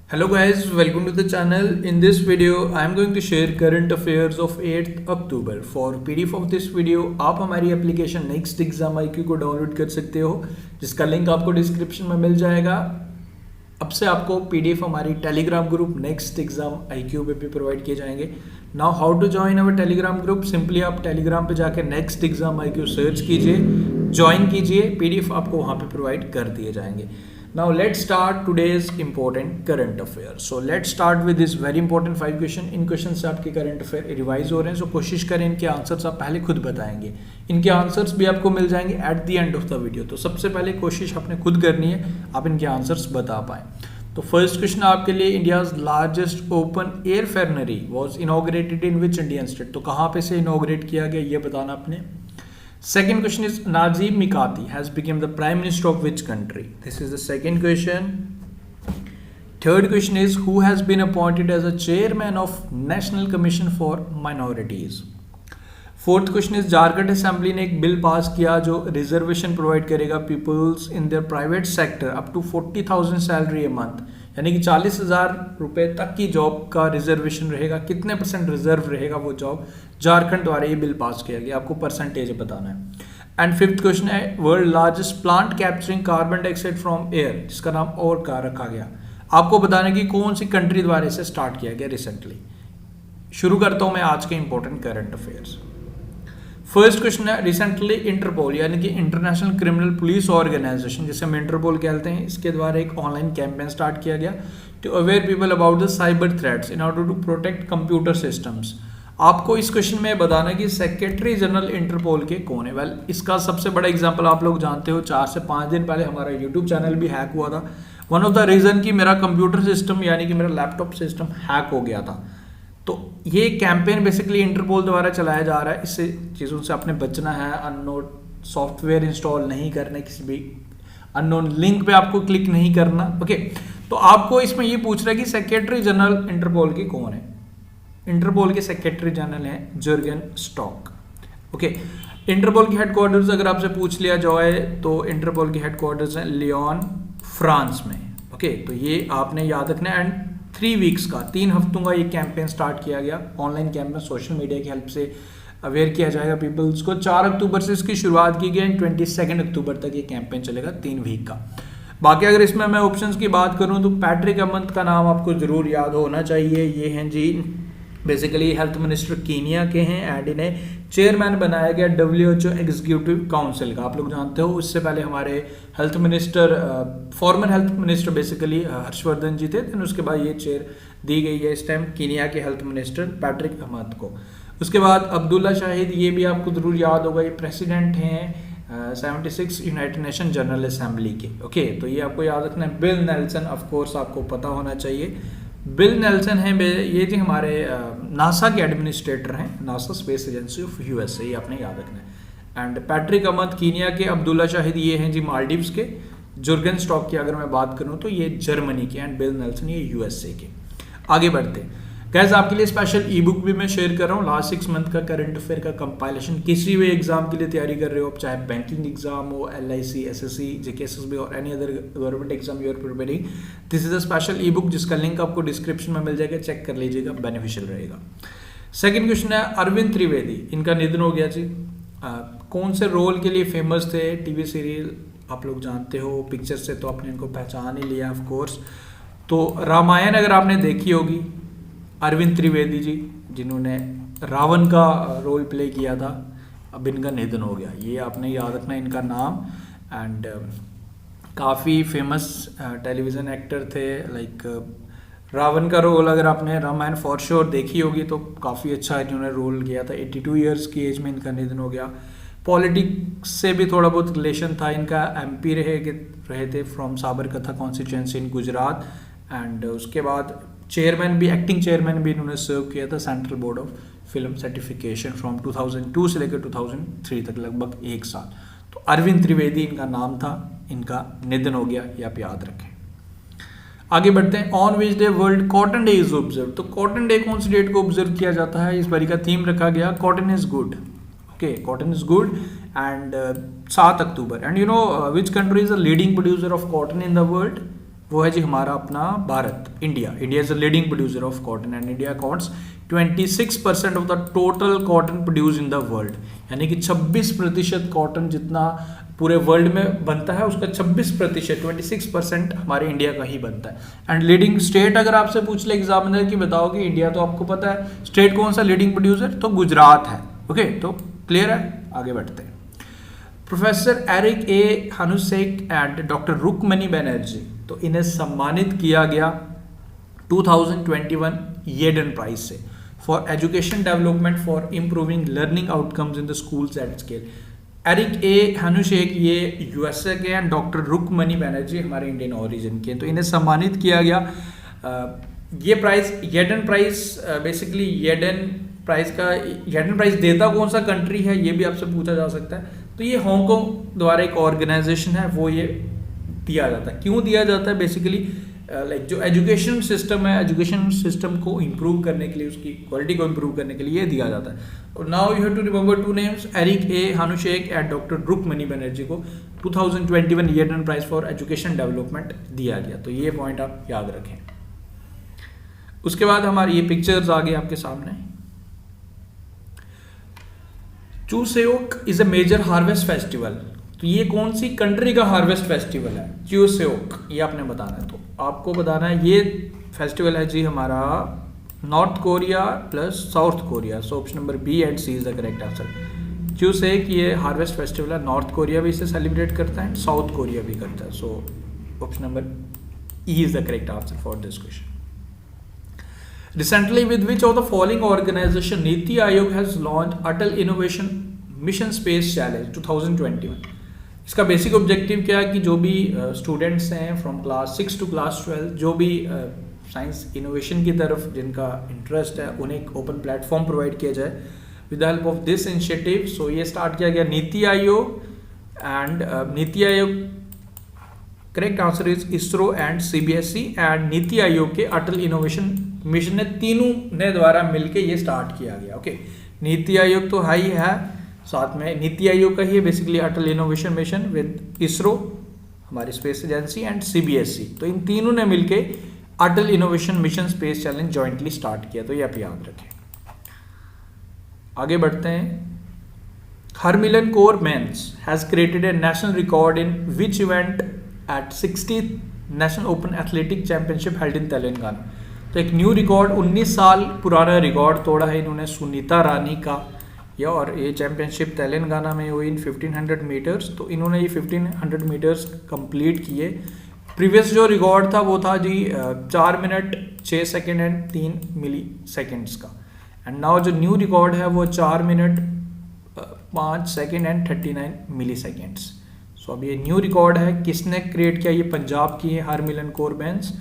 Hello guys, welcome to the channel. In this video, I am going to share current affairs of 8th October. For PDF of this video, आप हमारी application next exam IQ को download कर सकते हो, जिसका link आपको description में मिल जाएगा। अब से आपको PDF हमारी Telegram group next exam IQ पे भी प्रोवाइड किए जाएंगे। Now how to join our Telegram group, simply आप टेलीग्राम पे जाके नेक्स्ट एग्जाम IQ सर्च कीजिए, ज्वाइन कीजिए, PDF आपको वहाँ पे प्रोवाइड कर दिए जाएंगे। Now let's start today's important current affairs. So let's start with this very important 5 question. In question से आपके करंट अफेयर रिवाइज हो रहे हैं, सो कोशिश करें इनके आंसर्स आप पहले खुद बताएंगे। इनके आंसर्स भी आपको मिल जाएंगे at the end of the video. तो सबसे पहले कोशिश आपने खुद करनी है, आप इनके आंसर्स बता पाएं। तो फर्स्ट क्वेश्चन आपके लिए, India's largest open air fernery was inaugurated in which Indian state. तो कहाँ पे से इनॉग्रेट किया गया ये बताना आपने। Second question is, Nazim Mikati has become the Prime Minister of which country? This is the second question. Third question is, who has been appointed as a chairman of National Commission for Minorities? Fourth question is, Jharkhand Assembly ने एक bill pass किया जो reservation provide करेगा peoples in their private sector up to 40,000 salary a month, यानी कि 40,000 रुपए तक की जॉब का रिजर्वेशन रहेगा। कितने परसेंट रिजर्व रहेगा वो जॉब, झारखंड द्वारा ये बिल पास किया गया, आपको परसेंटेज बताना है। एंड फिफ्थ क्वेश्चन है, world largest plant capturing carbon dioxide from air, जिसका नाम और का रखा गया, आपको बताना कि कौन सी कंट्री द्वारा इसे स्टार्ट किया गया रिसेंटली। शुरू करता हूं मैं आज के important current affairs. First question है, रिसेंटली इंटरपोल यानी कि इंटरनेशनल क्रिमिनल पुलिस ऑर्गेनाइजेशन, जिसे हम इंटरपोल कहते हैं, इसके द्वारा एक ऑनलाइन कैंपेन स्टार्ट किया गया to aware people about the cyber threats in order to protect computer systems. आपको इस क्वेश्चन में बताना कि सेक्रेटरी जनरल इंटरपोल के कौन है। वेल, इसका सबसे बड़ा एग्जांपल आप लोग जानते हो, 4 से 5 दिन पहले हमारा यूट्यूब चैनल भी हैक हुआ था। वन ऑफ द रीजन कि मेरा कंप्यूटर सिस्टम यानी कि मेरा लैपटॉप सिस्टम हैक हो गया था। तो ये कैंपेन बेसिकली इंटरपोल द्वारा चलाया जा रहा है। इससे चीज़ों से आपने बचना है, अननोन सॉफ्टवेयर इंस्टॉल नहीं करने, किसी भी अननोन लिंक पे आपको क्लिक नहीं करना। ओके, तो आपको इसमें ये पूछ रहा है कि सेक्रेटरी जनरल इंटरपोल के कौन है। इंटरपोल के सेक्रेटरी जनरल हैं जर्गन स्टॉक। ओके, इंटरपोल के हेडक्वार्टर्स अगर आपसे पूछ लिया जाए तो इंटरपोल के हेडक्वार्टर्स हैं लियोन, फ्रांस में। ओके, तो ये आपने याद रखना है। एंड 3 वीक्स का, 3 हफ्तों का ये कैंपेन स्टार्ट किया गया, ऑनलाइन कैंपेन, सोशल मीडिया की हेल्प से अवेयर किया जाएगा पीपल्स को। 4 अक्टूबर से इसकी शुरुआत की गई एंड 22 अक्टूबर तक ये कैंपेन चलेगा, 3 वीक का। बाकी अगर इसमें मैं ऑप्शंस की बात करूं तो पैट्रिक अमंत का नाम आपको जरूर याद होना चाहिए। ये हैं जी बेसिकली हेल्थ मिनिस्टर कीनिया के हैं एंड इन्हें चेयरमैन बनाया गया WHO एग्जीक्यूटिव काउंसिल का। आप लोग जानते हो, इससे पहले हमारे health minister, former health minister basically Harshvardhan ji थे, देन उसके बाद ये चेयर दी गई है इस टाइम कीनिया के हेल्थ मिनिस्टर पैट्रिक अहमद को। उसके बाद अब्दुल्ला शाहिद, ये भी आपको जरूर याद होगा, ये प्रेसिडेंट हैं 76 यूनाइटेड नेशन जनरल असेंबली के। ओके, तो ये आपको याद रखना है। बिल नेल्सन ऑफ कोर्स आपको पता होना चाहिए। बिल नेल्सन हैं ये जी हमारे नासा के एडमिनिस्ट्रेटर हैं, NASA space agency of USA, ये आपने याद रखना है। एंड पैट्रिक अहमद कीनिया के, अब्दुल्ला शाहिद ये हैं जी मालदीव्स के, जुर्गन स्टॉक की अगर मैं बात करूं तो ये जर्मनी के, एंड बिल नेल्सन ये USA के। आगे बढ़ते गैस, आपके लिए स्पेशल ई बुक भी मैं शेयर कर रहा हूँ। लास्ट 6 मंथ का करंट अफेयर का कंपाइलेशन, किसी भी एग्जाम के लिए तैयारी कर रहे हो आप, चाहे बैंकिंग एग्जाम हो, LIC, SSC, JK SSB और any other government exam you are preparing, this is a special e book जिसका लिंक आपको डिस्क्रिप्शन में मिल जाएगा, चेक कर लीजिएगा, बेनिफिशियल रहेगा। सेकेंड क्वेश्चन है, अरविंद त्रिवेदी, इनका निधन हो गया जी। कौन से रोल के लिए फेमस थे, TV सीरियल आप लोग जानते हो, पिक्चर से तो आपने इनको पहचान ही लिया ऑफ कोर्स। तो रामायण अगर आपने देखी होगी, अरविंद त्रिवेदी जी जिन्होंने रावण का रोल प्ले किया था, अब इनका निधन हो गया, ये आपने याद रखना इनका नाम। एंड काफ़ी फेमस टेलीविज़न एक्टर थे, लाइक रावण का रोल अगर आपने रामायण फॉर श्योर देखी होगी तो काफ़ी अच्छा इन्होंने रोल किया था। 82 ईयर्स की एज में इनका निधन हो गया। पॉलिटिक्स से भी थोड़ा बहुत रिलेशन था इनका, MP रहे थे from Sabarkantha constituency in Gujarat. And उसके बाद चेयरमैन भी, एक्टिंग चेयरमैन भी इन्होंने सर्व किया था central board of film certification from 2002 से लेकर 2003 तक, लगभग 1 साल। तो अरविंद त्रिवेदी इनका नाम था, इनका निधन हो गया, ये आप याद रखें। आगे बढ़ते हैं, on which day world cotton day is observe. तो कॉटन डे कौन सी डेट को ऑब्जर्व किया जाता है, इस बारी का थीम रखा गया cotton is good. Okay, cotton is good and 7 October. And you know which country is the leading producer of cotton in the world, वो है जी हमारा अपना Bharat, India. India is a leading producer of cotton and India accounts 26% of the total cotton produce in the world, यानी कि 26% cotton जितना पूरे world में बनता है उसका 26%, 26% हमारे इंडिया का ही बनता है। एंड लीडिंग स्टेट अगर आपसे पूछ ले एग्जामिनर की बताओ कि इंडिया, तो आपको पता है स्टेट कौन सा लीडिंग प्रोड्यूसर, तो गुजरात है। ओके, तो क्लियर है, आगे बढ़ते हैं। Professor Eric A Hanushek and doctor Rukmini Banerjee, तो इन्हें सम्मानित किया गया 2021 येडन प्राइज से for education development for improving learning outcomes in the schools at scale. Eric A Hanushek ये यूएसए के हैं, डॉक्टर रुकमणी बनर्जी हमारे इंडियन ओरिजिन के, तो इन्हें सम्मानित किया गया। ये प्राइज येडन प्राइज, बेसिकली येडन प्राइज देता कौन सा कंट्री है ये भी आपसे पूछा जा सकता है। तो ये हांगकांग द्वारा एक ऑर्गेनाइजेशन है, वो ये दिया जाता है। क्यों दिया जाता है? बेसिकली लाइक जो एजुकेशन सिस्टम है, एजुकेशन सिस्टम को इम्प्रूव करने के लिए, उसकी क्वालिटी को इम्प्रूव करने के लिए ये दिया जाता है। और now you have to remember 2 names, Eric A Hanushek and doctor Rukmini Banerjee को 2021 Yidan prize for education development दिया गया। तो ये पॉइंट आप याद रखें। उसके बाद हमारी ये पिक्चर्स आ गई आपके सामने। Chuseok is a major harvest festival, तो ये कौन सी कंट्री का हार्वेस्ट फेस्टिवल है? चुसेओक, ये आपने बताना है। तो आपको बताना है ये फेस्टिवल है जी हमारा North Korea plus South Korea. So option number B and C is the correct answer. Chuseok ये हार्वेस्ट फेस्टिवल है, नॉर्थ कोरिया भी इसे सेलिब्रेट करता है, साउथ कोरिया भी करता है। सो option number E is the correct answer for this question. Recently, with which of the following organization Niti Aayog has launched Atal Innovation Mission Space Challenge 2021? इसका basic objective क्या है कि जो भी स्टूडेंट्स हैं फ्रॉम क्लास 6 टू क्लास 12, जो भी science innovation की तरफ जिनका इंटरेस्ट है, उन्हें एक ओपन प्लेटफॉर्म प्रोवाइड किया जाए with the help of this initiative. So ये स्टार्ट किया गया NITI Aayog and NITI Aayog, correct answer is ISRO and CBSE and NITI Aayog के अटल इनोवेशन मिशन ने, तीनों ने द्वारा मिलके ये स्टार्ट किया गया। ओके, नीति आयोग तो हाई है, साथ में नीति आयोग का ही है basically Atal innovation mission with ISRO हमारी स्पेस एजेंसी एंड सीबीएसई, तो इन तीनों ने मिलके Atal innovation mission space challenge jointly start किया। तो ये आप याद रखें। आगे बढ़ते हैं। Harmilan Kaur Bains has created a national record in which event at 60th national open athletic championship held in Telangana. तो एक न्यू रिकॉर्ड, 19 साल पुराना रिकॉर्ड तोड़ा है इन्होंने सुनीता रानी का, या और ये चैंपियनशिप तेलंगाना में हुई इन 1500 मीटर्स। तो इन्होंने ये 1500 मीटर्स कंप्लीट किए। प्रीवियस जो रिकॉर्ड था वो था जी 4 minute 6 second and 3 milliseconds का, एंड नाउ जो न्यू रिकॉर्ड है वो 4 minute 5 second and 39 milliseconds. So अब ये न्यू रिकॉर्ड है, किसने क्रिएट किया? ये पंजाब की है हरमिलन कौर मेंस,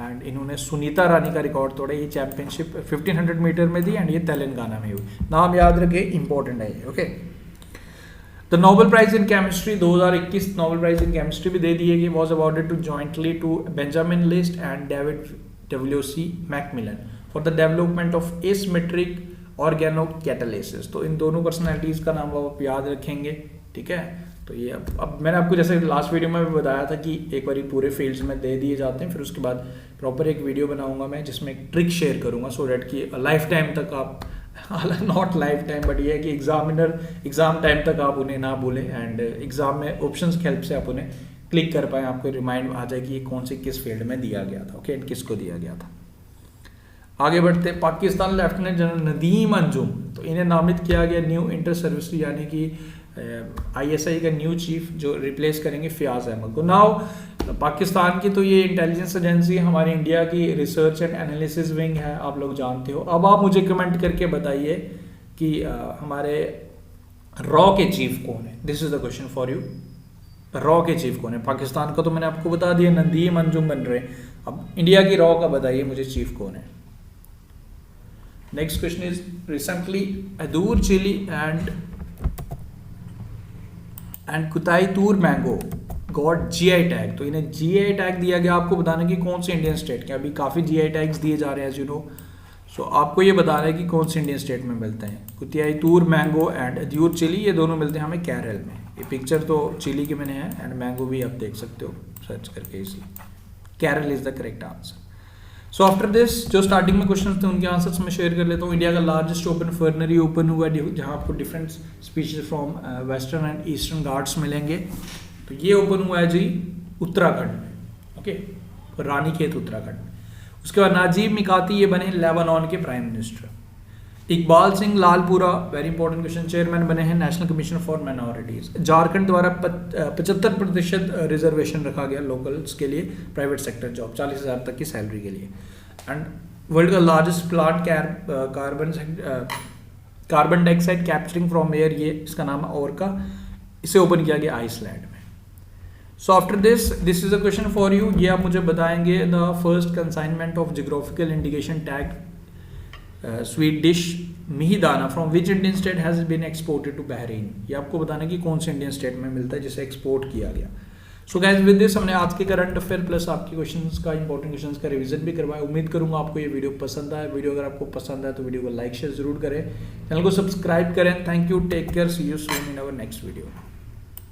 एंड इन्होंने सुनीता रानी का रिकॉर्ड तोड़ा। ये चैंपियनशिप 1500 मीटर में थी एंड ये तेलंगाना में हुई। नाम याद रखे, इंपॉर्टेंट है ये। Okay, the Nobel prize in chemistry 2021 Nobel prize in chemistry भी दे दिए गए, was awarded to jointly to Benjamin List and David W C. MacMillan for the development of asymmetric organocatalysis. तो इन दोनों पर्सनैलिटीज का नाम आप याद रखेंगे, ठीक है। तो ये अब मैंने आपको जैसे लास्ट वीडियो में भी बताया था कि एक बार पूरे फील्ड्स में दे दिए जाते हैं, फिर उसके बाद प्रॉपर एक वीडियो बनाऊंगा मैं जिसमें एक ट्रिक शेयर करूंगा, सो डैट कि लाइफ टाइम तक आप, नॉट लाइफ टाइम बट ये है कि एग्जाम टाइम तक आप उन्हें ना भूलें, एंड एग्जाम में ऑप्शंस की हेल्प से आप उन्हें क्लिक कर पाएँ, आपको रिमाइंड आ जाए कि ये कौन से किस फील्ड में दिया गया था, ओके, एंड किसको दिया गया था। आगे बढ़ते, पाकिस्तान लेफ्टिनेंट जनरल नदीम अंजुम, तो इन्हें नामित किया गया न्यू इंटर सर्विस, यानी कि आईएसआई का न्यू चीफ जो रिप्लेस करेंगे फयाज अहमद को। नाउ पाकिस्तान की तो ये इंटेलिजेंस एजेंसी हमारे इंडिया की रिसर्च एंड एनालिसिस विंग है, आप लोग जानते हो। अब आप मुझे कमेंट करके बताइए कि हमारे रॉ के चीफ कौन है। This is the question for you, raw के चीफ कौन है? पाकिस्तान का तो मैंने आपको बता दिया, नदीम अंजुम बन रहे, अब इंडिया की रॉ का बताइए मुझे चीफ कौन है। Next question is recently Adoor chilli and Kuttiattoor mango got GI tag. तो इन्हें जीआई टैग दिया गया, आपको बताना कि कौन से इंडियन स्टेट के, अभी काफ़ी जीआई टैग्स दिए जा रहे हैं एज यू नो। सो आपको ये बताना है कि कौन से इंडियन स्टेट में मिलते हैं। कुताईतूर मैंगो एंड अदूर चिली, ये दोनों मिलते हैं हमें केरल में। ये पिक्चर तो चिली के मैंने है, एंड मैंगो भी आप देख सकते हो सर्च करके इसी। Kerala is the correct answer. So after this जो स्टार्टिंग में क्वेश्चन थे उनके आंसर्स मैं शेयर कर लेता हूँ। इंडिया का लार्जेस्ट ओपन फर्नरी ओपन हुआ है जहाँ आपको different species from western and eastern Ghats मिलेंगे। तो ये ओपन हुआ है जी उत्तराखंड में, ओके, रानीखेत उत्तराखंड। उसके बाद नाजीब मिकाती ये बने लेबानन के prime minister. Iqbal Singh Lalpura very important question chairman बने हैं national commission for minorities. Jharkhand द्वारा 75% रिजर्वेशन रखा गया लोकल्स के लिए प्राइवेट सेक्टर जॉब 40,000 तक की सैलरी के लिए। एंड वर्ल्ड का largest plant carbon dioxide capturing from air, ये इसका नाम है ओरका, इसे ओपन किया गया आइसलैंड में। So after this is a question for you. ये आप मुझे बताएंगे the first consignment of geographical indication tag sweet dish Mihidana from which Indian state has been exported to Bahrain. ये आपको बताना कि कौन से इंडियन स्टेट में मिलता है जिसे एक्सपोर्ट किया गया। सो गाइस विद दिस हमने आज के करंट अफेयर प्लस आपके क्वेश्चंस का इंपॉर्टेंट क्वेश्चंस का रिवीजन भी करवाया। उम्मीद करूंगा आपको ये वीडियो पसंद आए। वीडियो अगर आपको पसंद आए तो वीडियो को लाइक शेयर जरूर करें, चैनल को सब्सक्राइब करें। Thank you, take care, see you soon in our next video.